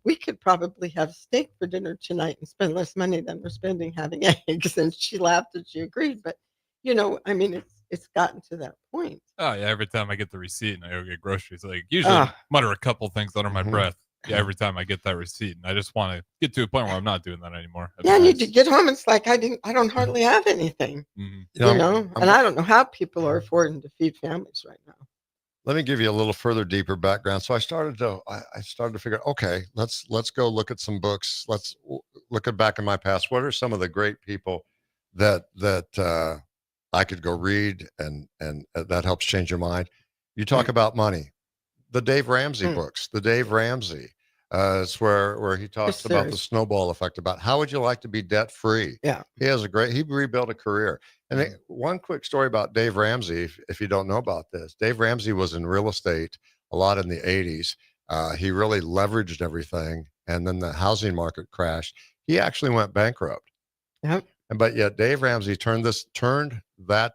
we could probably have steak for dinner tonight and spend less money than we're spending having eggs. And she laughed and she agreed. But, it's gotten to that point. Oh yeah, every time I get the receipt and I go get groceries, like usually Ah. mutter a couple things under my Mhm. breath. Yeah, every time I get that receipt, and I just want to get to a point where I'm not doing that anymore. That'd be Yeah, and you nice. get home, it's like I don't hardly have anything. Mhm. And I don't know how people are affording to feed families right now. Let me give you a little further deeper background. So I started to figure, okay, let's go look at some books. Let's look at back in my past. What are some of the great people that I could go read and that helps change your mind? You talk about money. The Dave Ramsey books, the Dave Ramsey. It's where he talks about the snowball effect, about how would you like to be debt free? Yeah. He rebuilt a career. And one quick story about Dave Ramsey, if you don't know about this, Dave Ramsey was in real estate a lot in the 80s. He really leveraged everything. And then the housing market crashed. He actually went bankrupt. Yep. But yet Dave Ramsey turned that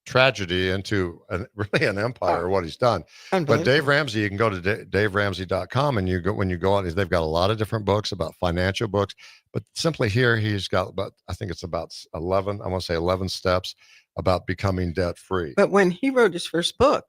tragedy into really an empire, what he's done. But Dave Ramsey, you can go to daveramsey.com and when you go on, they've got a lot of different books about financial books, but simply here he's got I think it's about 11 steps about becoming debt free. But when he wrote his first book,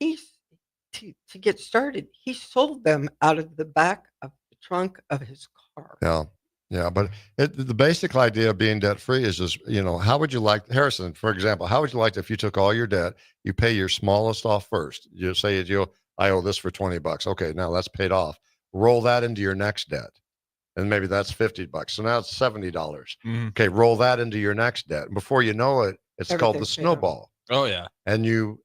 to get started, he sold them out of the back of the trunk of his car. Yeah. Yeah, but the basic idea of being debt free is just, how would you like, Harrison, for example, how would you like if you took all your debt, you pay your smallest off first? You say, I owe this for $20. Okay, now that's paid off. Roll that into your next debt. And maybe that's $50. So now it's $70. Mhm. Okay, roll that into your next debt. And before you know it, it's called the Everything's paid snowball. Oh yeah. And you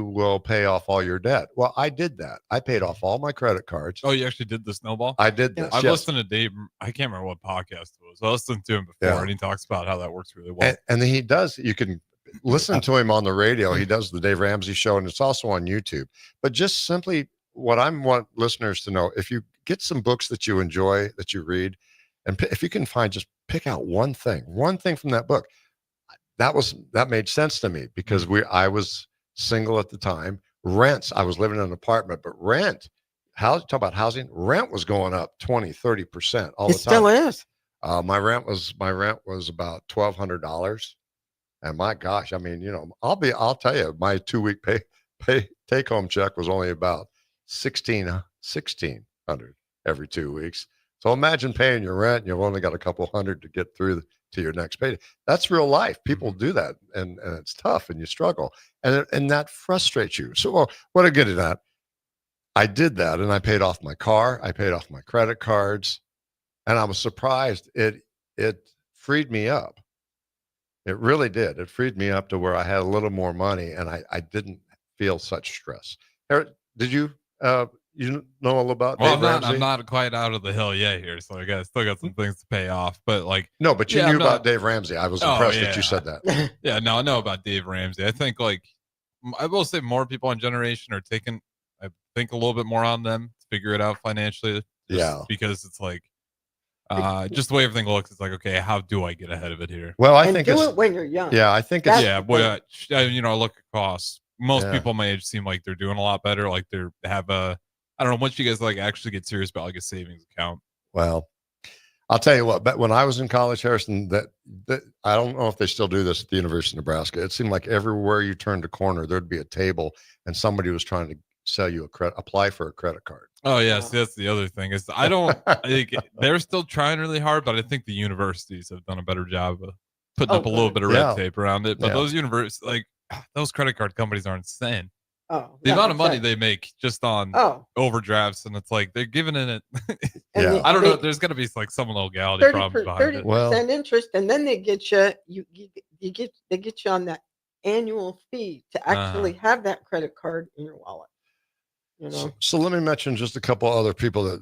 will pay off all your debt. Well, I did that. I paid off all my credit cards. Oh, you actually did the snowball? I did this. I've yes. listened to Dave. I can't remember what podcast it was. I listened to him before, Yeah. and he talks about how that works really well. And he does. You can listen to him on the radio. He does the Dave Ramsey show, and it's also on YouTube. But just simply what I want listeners to know, if you get some books that you enjoy, that you read, and if you can just pick out one thing from that book. That made sense to me because I was single at the time. Rents, I was living in an apartment, but talk about housing, rent was going up 20-30% all the time. It still is. My rent was about $1,200. And my gosh, I mean, I'll tell you, my 2-week pay take home check was only about $1,600 every 2 weeks. So imagine paying your rent and you've only got a couple hundred to get through to your next payday. That's real life. People do that, and it's tough, and you struggle, and that frustrates you. So what I get at that, I did that, and I paid off my car, I paid off my credit cards, and I was surprised. It freed me up. It really did. It freed me up to where I had a little more money, and I didn't feel such stress. Did you? You know all about Dave Ramsey? I'm not quite out of the hill yet here, so I still got some things to pay off. But no, but you knew about Dave Ramsey. I was impressed that you said that. Yeah, no, I know about Dave Ramsey. I think I will say more people on generation are taking, I think, a little bit more on them to figure it out financially. Because it's just the way everything looks. It's like, okay, how do I get ahead of it here? Well, I think do it when you're young. Yeah, I think it's I look across. Most people my age seem like they're doing a lot better. Like I don't know, once you guys actually get serious about a savings account. Well, I'll tell you what, but when I was in college, Harrison, that I don't know if they still do this at the University of Nebraska. It seemed like everywhere you turned a corner, there'd be a table and somebody was trying to sell you apply for a credit card. Oh yes, that's the other thing is I don't. They're still trying really hard, but I think the universities have done a better job of putting up a little bit of red tape around it. But those those credit card companies are insane. Oh, The amount of money they make just on overdrafts, and it's like they're giving it. I don't know. There's going to be like some legality problems behind it. 30% interest, and then they get you. They get you on that annual fee to actually have that credit card in your wallet. You know. So let me mention just a couple other people that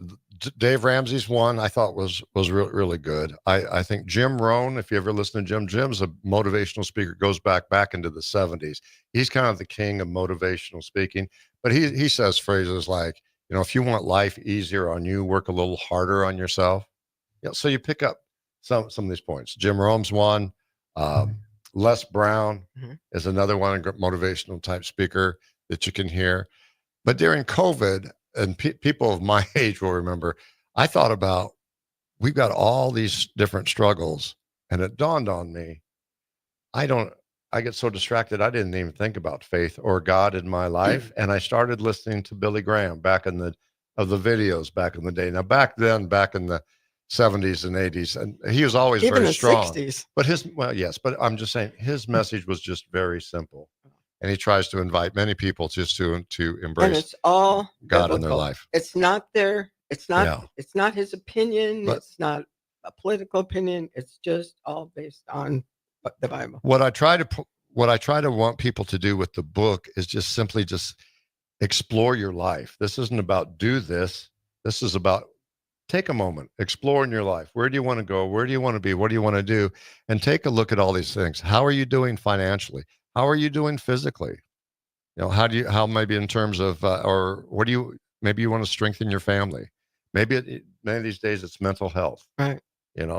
Dave Ramsey's one I thought was really good. I think Jim Rohn, if you ever listen to Jim's a motivational speaker, goes back into the 70s. He's kind of the king of motivational speaking, but he says phrases like, if you want life easier on you, work a little harder on yourself. So you pick up some of these points. Jim Rohn's one. Les Brown is another one, a motivational type speaker that you can hear. But during COVID, and people of my age will remember, I thought about, we've got all these different struggles. And it dawned on me, I get so distracted, I didn't even think about faith or God in my life. And I started listening to Billy Graham back in the videos back in the day. Now, back in the 70s and 80s, and he was always Even very the strong. 60s. But I'm just saying his message was just very simple. And he tries to invite many people just to embrace, and it's all God biblical. in their life. It's not it's not his opinion. It's not a political opinion. It's just all based on the Bible. What I try to want people to do with the book is just simply explore your life. This isn't about do this. This is about take a moment, explore in your life. Where do you want to go? Where do you want to be? What do you want to do? And take a look at all these things. How are you doing financially? How are you doing physically? How maybe in terms of, or what maybe you want to strengthen your family. Maybe many of these days it's mental health, right? And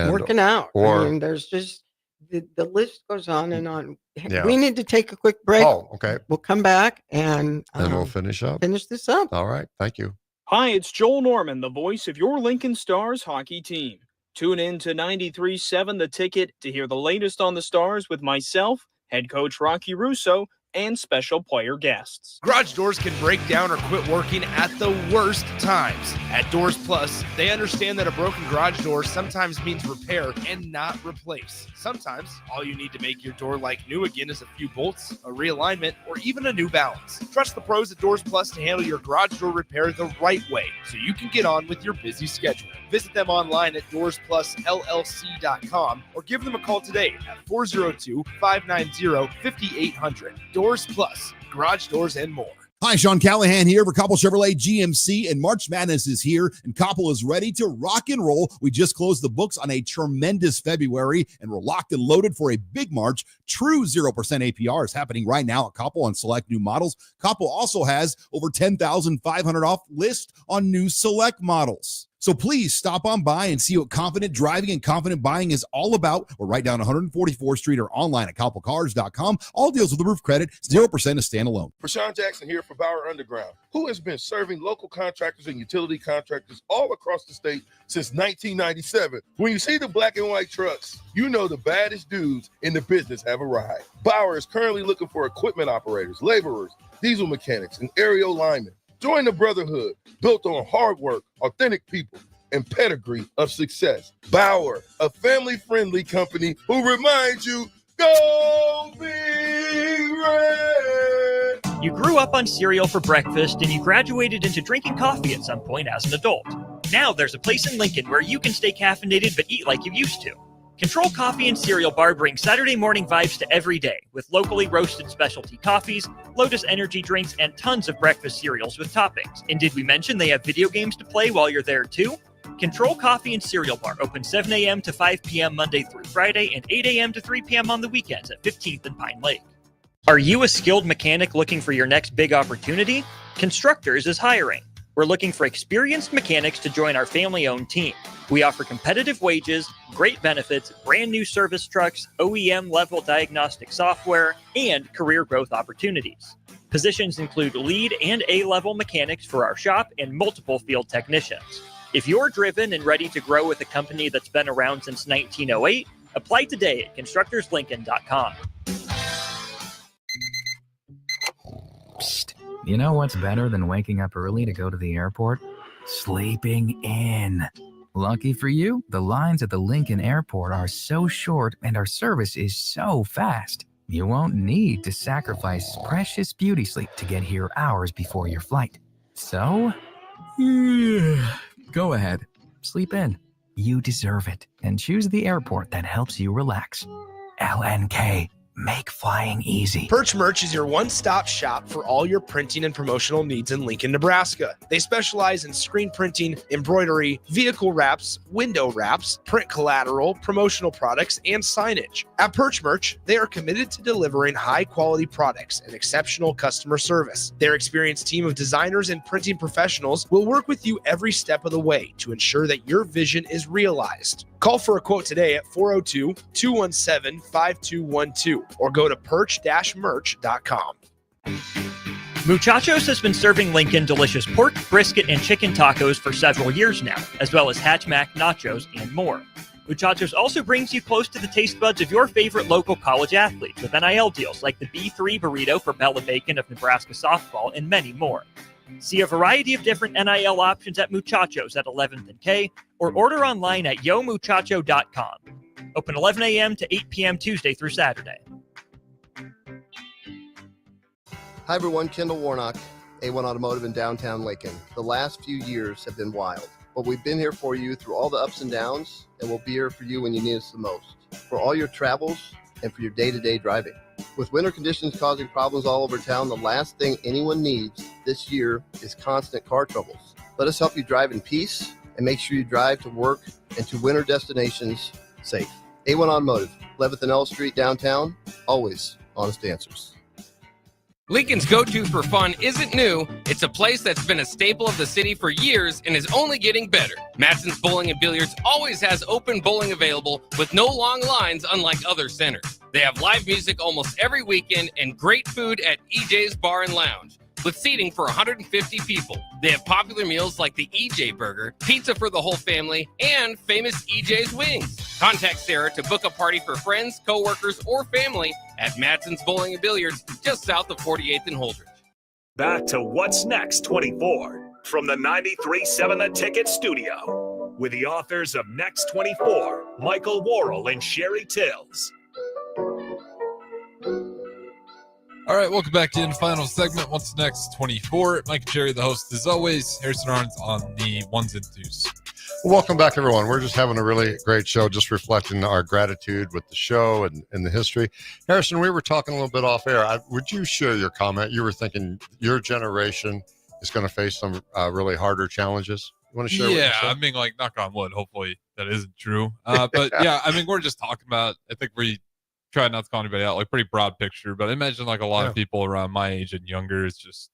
working out. Or there's just, the list goes on and on. Yeah. We need to take a quick break. Oh, okay. We'll come back and we'll finish this up. All right. Thank you. Hi, it's Joel Norman, the voice of your Lincoln Stars hockey team. Tune in to 93.7 The Ticket to hear the latest on the Stars with myself, head coach Rocky Russo, and special player guests. Garage doors can break down or quit working at the worst times. At Doors Plus, they understand that a broken garage door sometimes means repair and not replace. Sometimes all you need to make your door like new again is a few bolts, a realignment, or even a new balance. Trust the pros at Doors Plus to handle your garage door repair the right way so you can get on with your busy schedule. Visit them online at DoorsPlusLLC.com or give them a call today at 402-590-5800. Doors Plus, garage doors and more. Hi, Sean Callahan here for Koppel Chevrolet GMC, and March Madness is here, and Koppel is ready to rock and roll. We just closed the books on a tremendous February, and we're locked and loaded for a big March. True 0% APR is happening right now at Koppel on select new models. Koppel also has over 10,500 off list on new select models. So please stop on by and see what confident driving and confident buying is all about. We're right down 144th Street or online at koppelcars.com. All deals with the roof credit, 0% is standalone. Rashawn Jackson here for Bauer Underground, who has been serving local contractors and utility contractors all across the state since 1997. When you see the black and white trucks, you know the baddest dudes in the business have arrived. Bauer is currently looking for equipment operators, laborers, diesel mechanics, and aerial linemen. Join the brotherhood built on hard work, authentic people, and pedigree of success. Bauer, a family-friendly company who reminds you, go Big Red! You grew up on cereal for breakfast and you graduated into drinking coffee at some point as an adult. Now there's a place in Lincoln where you can stay caffeinated but eat like you used to. Control Coffee and Cereal Bar brings Saturday morning vibes to every day with locally roasted specialty coffees, Lotus energy drinks, and tons of breakfast cereals with toppings. And did we mention they have video games to play while you're there too? Control Coffee and Cereal Bar open 7 a.m. to 5 p.m. Monday through Friday and 8 a.m. to 3 p.m. on the weekends at 15th and Pine Lake. Are you a skilled mechanic looking for your next big opportunity? Constructors is hiring. We're looking for experienced mechanics to join our family-owned team. We offer competitive wages, great benefits, brand new service trucks, OEM-level diagnostic software, and career growth opportunities. Positions include lead and A-level mechanics for our shop and multiple field technicians. If you're driven and ready to grow with a company that's been around since 1908, apply today at constructorslincoln.com. Psst. You know what's better than waking up early to go to the airport? Sleeping in. Lucky for you, the lines at the Lincoln Airport are so short and our service is so fast. You won't need to sacrifice precious beauty sleep to get here hours before your flight. So, go ahead, sleep in. You deserve it, and choose the airport that helps you relax. LNK. Make flying easy. Perch Merch is your one-stop shop for all your printing and promotional needs in Lincoln, Nebraska. They specialize in screen printing, embroidery, vehicle wraps, window wraps, print collateral, promotional products, and signage. At Perch Merch, they are committed to delivering high-quality products and exceptional customer service. Their experienced team of designers and printing professionals will work with you every step of the way to ensure that your vision is realized. Call for a quote today at 402-217-5212 or go to perch-merch.com. Muchachos has been serving Lincoln delicious pork, brisket, and chicken tacos for several years now, as well as Hatch Mac nachos and more. Muchachos also brings you close to the taste buds of your favorite local college athletes with NIL deals like the B3 burrito for Bella Bacon of Nebraska softball and many more. See a variety of different NIL options at Muchachos at 11th and K or order online at yomuchacho.com. Open 11 a.m. to 8 p.m. Tuesday through Saturday. Hi, everyone. Kendall Warnock, A1 Automotive in downtown Lincoln. The last few years have been wild, but we've been here for you through all the ups and downs, and we'll be here for you when you need us the most, for all your travels and for your day-to-day driving. With winter conditions causing problems all over town, the last thing anyone needs this year is constant car troubles. Let us help you drive in peace and make sure you drive to work and to winter destinations safe. A1 Automotive, 11th and L Street downtown, always honest answers. Lincoln's go-to for fun isn't new. It's a place that's been a staple of the city for years and is only getting better. Matson's Bowling and Billiards always has open bowling available with no long lines unlike other centers. They have live music almost every weekend and great food at EJ's Bar and Lounge with seating for 150 people. They have popular meals like the EJ Burger, pizza for the whole family, and famous EJ's Wings. Contact Sarah to book a party for friends, coworkers, or family at Matson's Bowling and Billiards just south of 48th and Holdridge. Back to What's Next 24 from the 93.7 The Ticket studio with the authors of Next 24, Michael Worrell and Sherry Tills. All right, welcome back to the final segment. What's Next 24? Mike and Jerry, the host, as always. Harrison Arns on the ones and twos. Welcome back, everyone. We're just having a really great show, just reflecting our gratitude with the show and the history. Harrison, we were talking a little bit off air. Would you share your comment? You were thinking your generation is going to face some really harder challenges. You want to share? Yeah, I mean, like, knock on wood. Hopefully that isn't true. But yeah, I mean, we're just talking about, I think we try not to call anybody out, like pretty broad picture, but I imagine like a lot of people around my age and younger, it's just,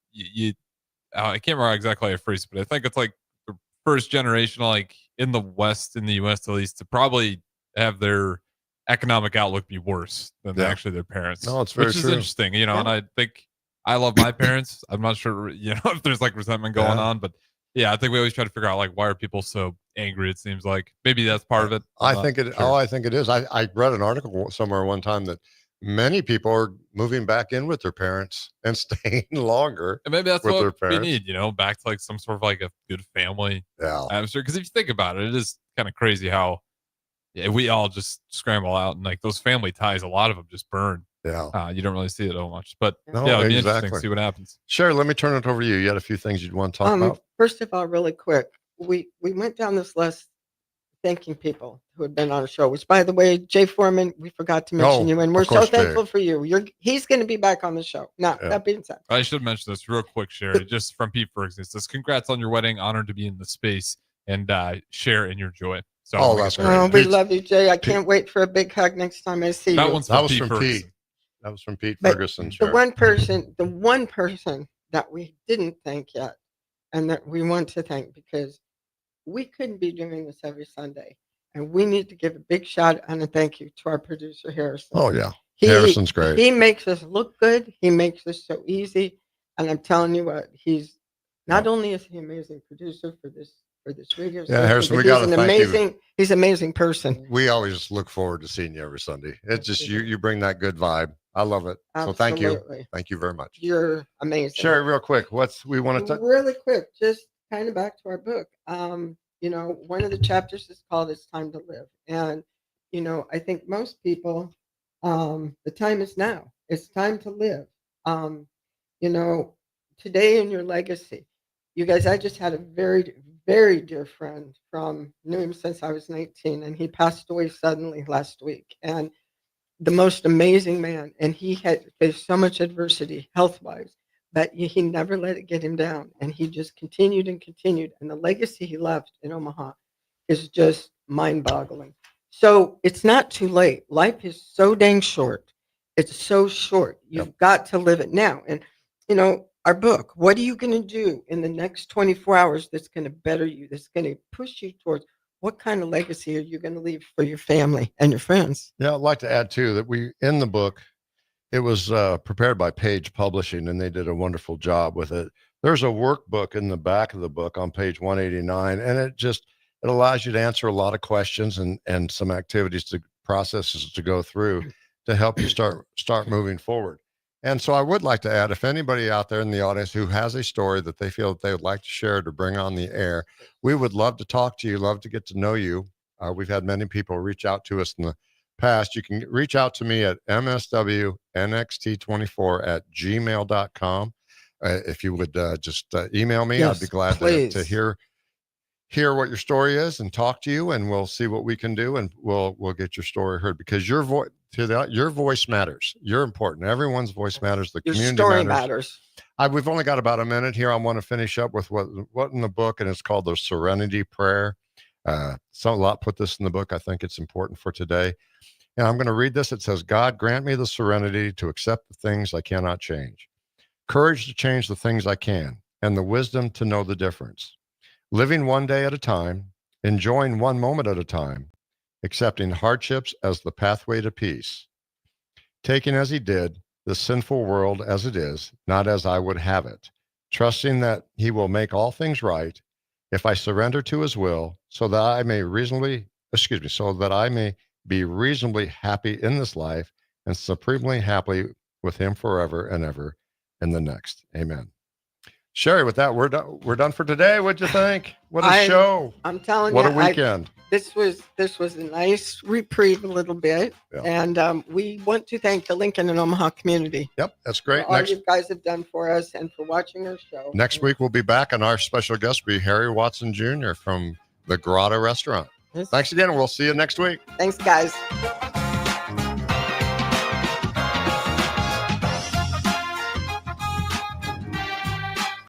I can't remember exactly how I phrased it, but I think it's like the first generation, like in the West, in the US at least, to probably have their economic outlook be worse than actually their parents. No, it's very which is true. interesting, and I think I love my parents. I'm not sure, if there's like resentment going on, but yeah, I think we always try to figure out like, why are people so angry? It seems like maybe that's part of it. I think it is. I read an article somewhere one time that many people are moving back in with their parents and staying longer. And maybe that's with what their we parents. need, back to like some sort of like a good family atmosphere. Because if you think about it, it is kind of crazy how we all just scramble out and like those family ties, a lot of them just burn. Yeah. You don't really see it all much, but No, it'd be exactly. interesting to see what happens. Sherry, let me turn it over to you. You had a few things you'd want to talk about? First of all, really quick, we went down this list thanking people who had been on the show, which, by the way, Jay Foreman, we forgot to mention you, and we're so thankful for you. He's going to be back on the show. Now, that being said. I should mention this real quick, Sherry, just from Pete Ferguson. It says, congrats on your wedding. Honored to be in the space and share in your joy. So that's great. Oh, we love you, Jay. I can't wait for a big hug next time I see you. That was from Pete. That was from Pete But Ferguson. the one person that we didn't thank yet, and that we want to thank, because we couldn't be doing this every Sunday, and we need to give a big shout and a thank you to our producer Harrison. Oh yeah, Harrison's great. He makes us look good. He makes us so easy, and I'm telling you what, he's not only is he an amazing producer for this radio station, Harrison, we but got to thank you. He's an amazing person. We always look forward to seeing you every Sunday. It's just you bring that good vibe, I love it. So thank you. Absolutely. Thank you very much. You're amazing. Sherry, real quick, we want to Really quick, just kind of back to our book. One of the chapters is called "It's Time to Live," and I think most people, the time is now. It's time to live. You know, Today in your legacy, you guys. I just had a very, very dear friend knew him since I was 19, and he passed away suddenly last week. And the most amazing man, and he had faced so much adversity health wise, but he never let it get him down, and he just continued and continued, and the legacy he left in Omaha is just mind boggling. So it's not too late. Life is so dang short. It's so short. You've got to live it now. And our book, what are you going to do in the next 24 hours that's going to better you, that's going to push you towards what kind of legacy are you going to leave for your family and your friends? Yeah, I'd like to add too that in the book, it was prepared by Page Publishing, and they did a wonderful job with it. There's a workbook in the back of the book on page 189, and it allows you to answer a lot of questions and some activities processes to go through to help you start moving forward. And so I would like to add, if anybody out there in the audience who has a story that they feel that they would like to share to bring on the air, we would love to talk to you, love to get to know you. We've had many people reach out to us in the past. You can reach out to me at mswnxt24@gmail.com. If you would just email me, Yes, I'd be glad to hear what your story is and talk to you, and we'll see what we can do, and we'll get your story heard, because your voice matters. You're important. Everyone's voice matters. The Your community story matters. We've only got about a minute here. I want to finish up with what in the book, and it's called the Serenity Prayer. A lot put this in the book. I think it's important for today. And I'm going to read this. It says, God, grant me the serenity to accept the things I cannot change, courage to change the things I can, and the wisdom to know the difference. Living one day at a time, enjoying one moment at a time, accepting hardships as the pathway to peace, taking as he did the sinful world as it is, not as I would have it, trusting that he will make all things right if I surrender to his will, so that I may be reasonably happy in this life and supremely happy with him forever and ever in the next. Amen. Sherry, with that, we're done for today. What'd you think? What a show. I'm telling you. What a weekend. This was a nice reprieve a little bit. Yeah. And we want to thank the Lincoln and Omaha community. Yep, that's great. For all you guys have done for us and for watching our show. Next week, we'll be back, and our special guest will be Harry Watson Jr. from the Grotto Restaurant. Yes. Thanks again, and we'll see you next week. Thanks, guys.